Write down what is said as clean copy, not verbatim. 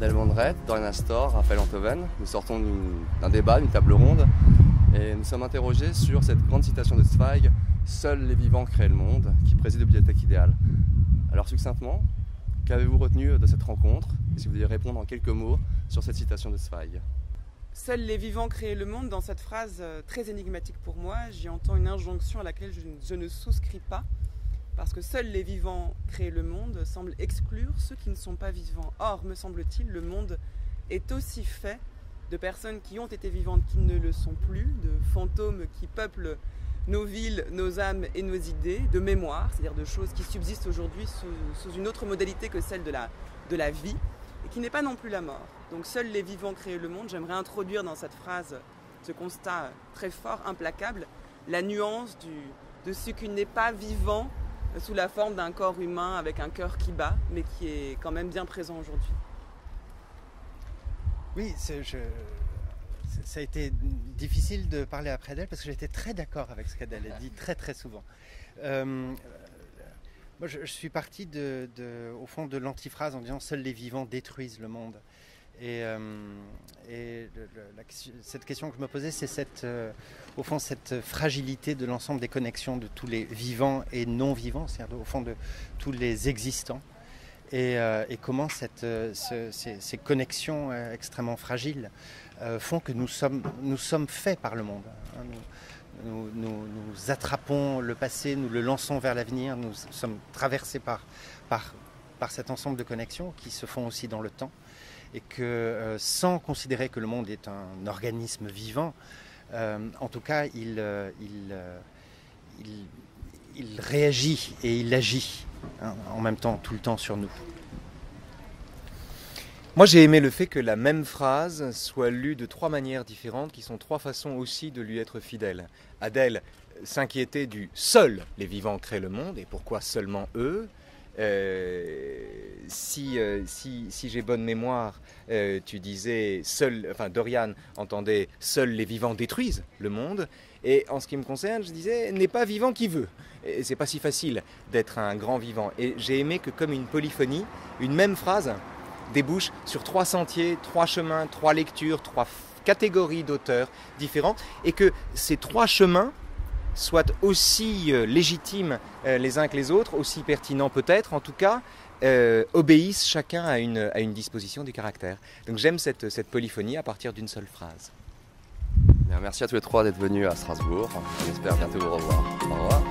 Pradel Mondret, Dorian Astor, Raphaël Enthoven. Nous sortons d'un débat, d'une table ronde, et nous sommes interrogés sur cette grande citation de Zweig, « Seuls les vivants créent le monde », qui préside au Bibliothèque Idéale. Alors succinctement, qu'avez-vous retenu de cette rencontre? Et si vous deviez répondre en quelques mots sur cette citation de Zweig. Seuls les vivants créent le monde, dans cette phrase très énigmatique pour moi, j'y entends une injonction à laquelle je ne souscris pas. Parce que seuls les vivants créent le monde semble exclure ceux qui ne sont pas vivants. Or, me semble-t-il, le monde est aussi fait de personnes qui ont été vivantes qui ne le sont plus, de fantômes qui peuplent nos villes, nos âmes et nos idées, de mémoire, c'est-à-dire de choses qui subsistent aujourd'hui sous une autre modalité que celle de la vie, et qui n'est pas non plus la mort. Donc seuls les vivants créent le monde. J'aimerais introduire dans cette phrase ce constat très fort, implacable, la nuance de ce qui n'est pas vivant sous la forme d'un corps humain avec un cœur qui bat, mais qui est quand même bien présent aujourd'hui. Oui, ça a été difficile de parler après d'elle parce que j'étais très d'accord avec ce qu'elle a dit très très souvent. Moi, je suis parti au fond de l'antiphrase en disant « Seuls les vivants détruisent le monde ». Et cette question que je me posais, c'est au fond cette fragilité de l'ensemble des connexions de tous les vivants et non vivants, c'est-à-dire au fond de tous les existants, et comment ces connexions extrêmement fragiles font que nous sommes faits par le monde. Nous attrapons le passé, nous le lançons vers l'avenir, nous sommes traversés par cet ensemble de connexions qui se font aussi dans le temps. Et que sans considérer que le monde est un organisme vivant, en tout cas, il réagit et il agit en même temps, tout le temps sur nous. Moi, j'ai aimé le fait que la même phrase soit lue de trois manières différentes, qui sont trois façons aussi de lui être fidèle. Adèle s'inquiétait du « seuls les vivants créent le monde » et pourquoi seulement eux. Si j'ai bonne mémoire, tu disais Dorian entendait seuls les vivants détruisent le monde, et en ce qui me concerne, je disais n'est pas vivant qui veut. Et c'est pas si facile d'être un grand vivant. Et j'ai aimé que comme une polyphonie, une même phrase débouche sur trois sentiers, trois chemins, trois lectures, trois catégories d'auteurs différents, et que ces trois chemins soient aussi légitimes les uns que les autres, aussi pertinents peut-être, en tout cas, obéissent chacun à une disposition du caractère. Donc j'aime cette polyphonie à partir d'une seule phrase. Bien, merci à tous les trois d'être venus à Strasbourg. On espère bientôt vous revoir. Au revoir.